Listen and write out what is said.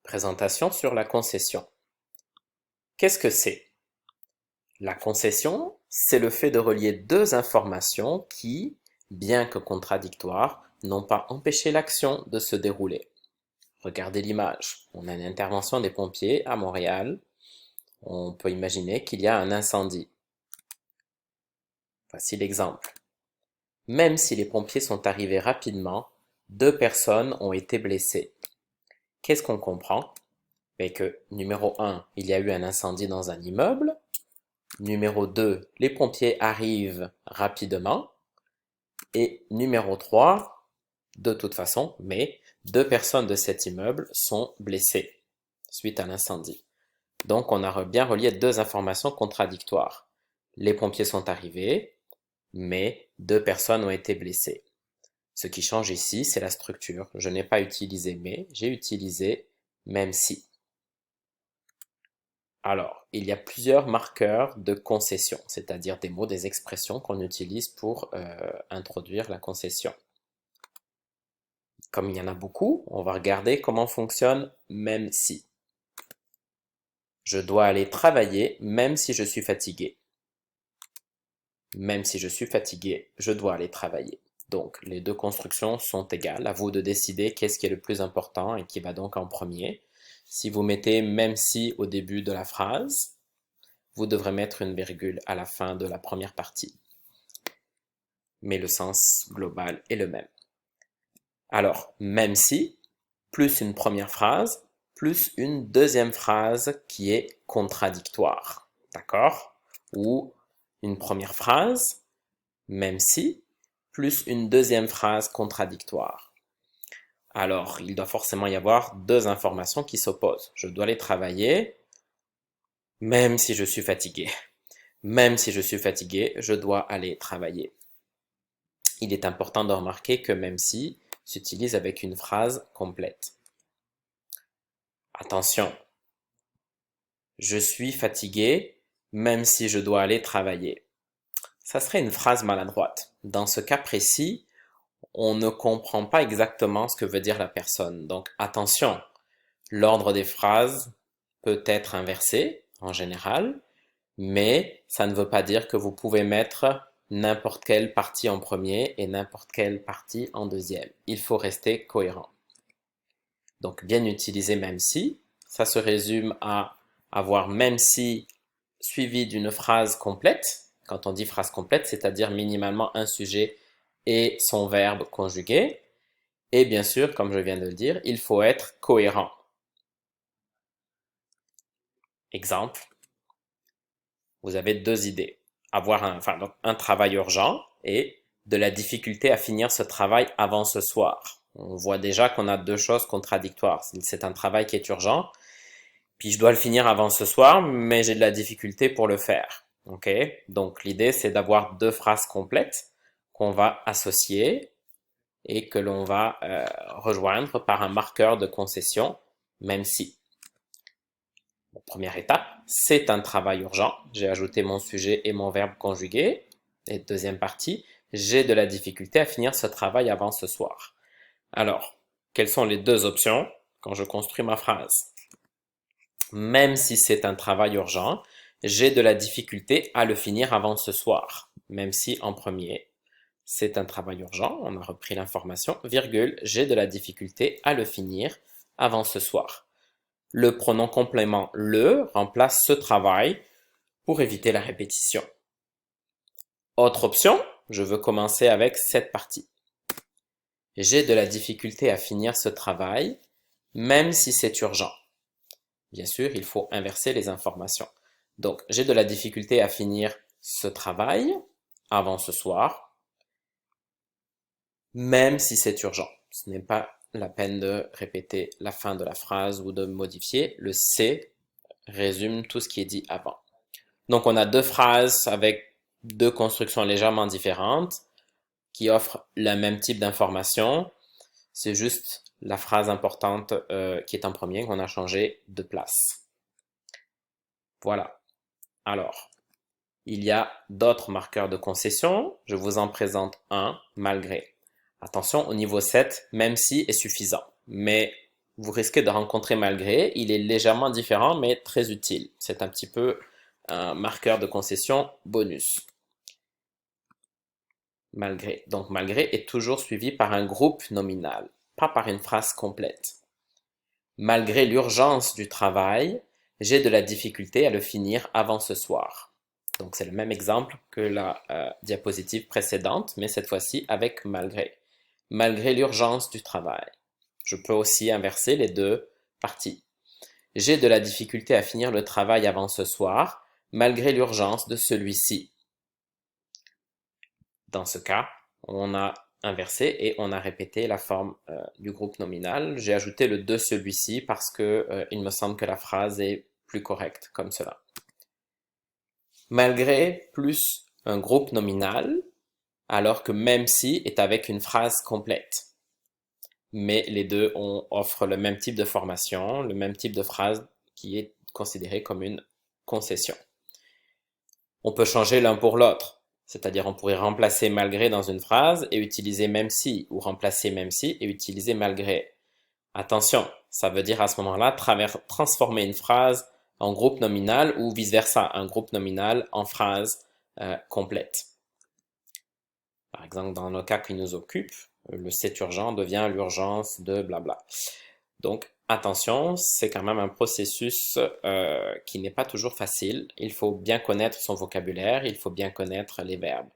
Présentation sur la concession. Qu'est-ce que c'est? La concession, c'est le fait de relier deux informations qui, bien que contradictoires, n'ont pas empêché l'action de se dérouler. Regardez l'image. On a une intervention des pompiers à Montréal. On peut imaginer qu'il y a un incendie. Voici l'exemple. Même si les pompiers sont arrivés rapidement, deux personnes ont été blessées. Qu'est-ce qu'on comprend? Mais que, numéro 1, il y a eu un incendie dans un immeuble. Numéro 2, les pompiers arrivent rapidement. Et numéro 3, de toute façon, mais deux personnes de cet immeuble sont blessées suite à l'incendie. Donc on a bien relié deux informations contradictoires. Les pompiers sont arrivés, mais deux personnes ont été blessées. Ce qui change ici, c'est la structure. Je n'ai pas utilisé mais, j'ai utilisé même si. Alors, il y a plusieurs marqueurs de concession, c'est-à-dire des mots, des expressions qu'on utilise pour introduire la concession. Comme il y en a beaucoup, on va regarder comment fonctionne même si. Je dois aller travailler même si je suis fatigué. Même si je suis fatigué, je dois aller travailler. Donc, les deux constructions sont égales. À vous de décider qu'est-ce qui est le plus important et qui va donc en premier. Si vous mettez même si au début de la phrase, vous devrez mettre une virgule à la fin de la première partie. Mais le sens global est le même. Alors, même si, plus une première phrase, plus une deuxième phrase qui est contradictoire. D'accord? Ou une première phrase, même si, plus une deuxième phrase contradictoire. Alors, il doit forcément y avoir deux informations qui s'opposent. Je dois aller travailler, même si je suis fatigué. Même si je suis fatigué, je dois aller travailler. Il est important de remarquer que même si s'utilise avec une phrase complète. Attention, je suis fatigué, même si je dois aller travailler. Ça serait une phrase maladroite. Dans ce cas précis, on ne comprend pas exactement ce que veut dire la personne. Donc attention, l'ordre des phrases peut être inversé en général, mais ça ne veut pas dire que vous pouvez mettre n'importe quelle partie en premier et n'importe quelle partie en deuxième. Il faut rester cohérent. Donc bien utiliser même si, ça se résume à avoir même si suivi d'une phrase complète. Quand on dit phrase complète, c'est-à-dire minimalement un sujet et son verbe conjugué. Et bien sûr, comme je viens de le dire, il faut être cohérent. Exemple, vous avez deux idées. Avoir un travail urgent et de la difficulté à finir ce travail avant ce soir. On voit déjà qu'on a deux choses contradictoires. C'est un travail qui est urgent, puis je dois le finir avant ce soir, mais j'ai de la difficulté pour le faire. Ok? Donc l'idée, c'est d'avoir deux phrases complètes qu'on va associer et que l'on va rejoindre par un marqueur de concession, même si. Bon, première étape, c'est un travail urgent. J'ai ajouté mon sujet et mon verbe conjugué. Et deuxième partie, j'ai de la difficulté à finir ce travail avant ce soir. Alors, quelles sont les deux options quand je construis ma phrase? Même si c'est un travail urgent, j'ai de la difficulté à le finir avant ce soir. Même si en premier, c'est un travail urgent, on a repris l'information, virgule, j'ai de la difficulté à le finir avant ce soir. Le pronom complément le remplace ce travail pour éviter la répétition. Autre option, je veux commencer avec cette partie. J'ai de la difficulté à finir ce travail, même si c'est urgent. Bien sûr, il faut inverser les informations. Donc, j'ai de la difficulté à finir ce travail avant ce soir, même si c'est urgent. Ce n'est pas la peine de répéter la fin de la phrase ou de modifier. Le c'est résume tout ce qui est dit avant. Donc, on a deux phrases avec deux constructions légèrement différentes qui offrent le même type d'information. C'est juste la phrase importante qui est en premier qu'on a changé de place. Voilà. Alors, il y a d'autres marqueurs de concession. Je vous en présente un, malgré. Attention, au niveau 7, même si est suffisant. Mais vous risquez de rencontrer malgré. Il est légèrement différent, mais très utile. C'est un petit peu un marqueur de concession bonus. Malgré. Donc malgré est toujours suivi par un groupe nominal, pas par une phrase complète. Malgré l'urgence du travail, j'ai de la difficulté à le finir avant ce soir. Donc c'est le même exemple que la diapositive précédente, mais cette fois-ci avec malgré. Malgré l'urgence du travail. Je peux aussi inverser les deux parties. J'ai de la difficulté à finir le travail avant ce soir, malgré l'urgence de celui-ci. Dans ce cas, on a inversé et on a répété la forme du groupe nominal. J'ai ajouté le de celui-ci parce que il me semble que la phrase est plus correcte comme cela. Malgré plus un groupe nominal, alors que même si est avec une phrase complète. Mais les deux offrent le même type de formation, le même type de phrase qui est considéré comme une concession. On peut changer l'un pour l'autre, c'est-à-dire on pourrait remplacer malgré dans une phrase et utiliser même si, ou remplacer même si et utiliser malgré. Attention, ça veut dire à ce moment-là transformer une phrase en groupe nominal ou vice-versa, un groupe nominal en phrase complète. Par exemple, dans le cas qui nous occupe, le c'est urgent devient l'urgence de blabla. Donc, attention, c'est quand même un processus qui n'est pas toujours facile. Il faut bien connaître son vocabulaire, il faut bien connaître les verbes.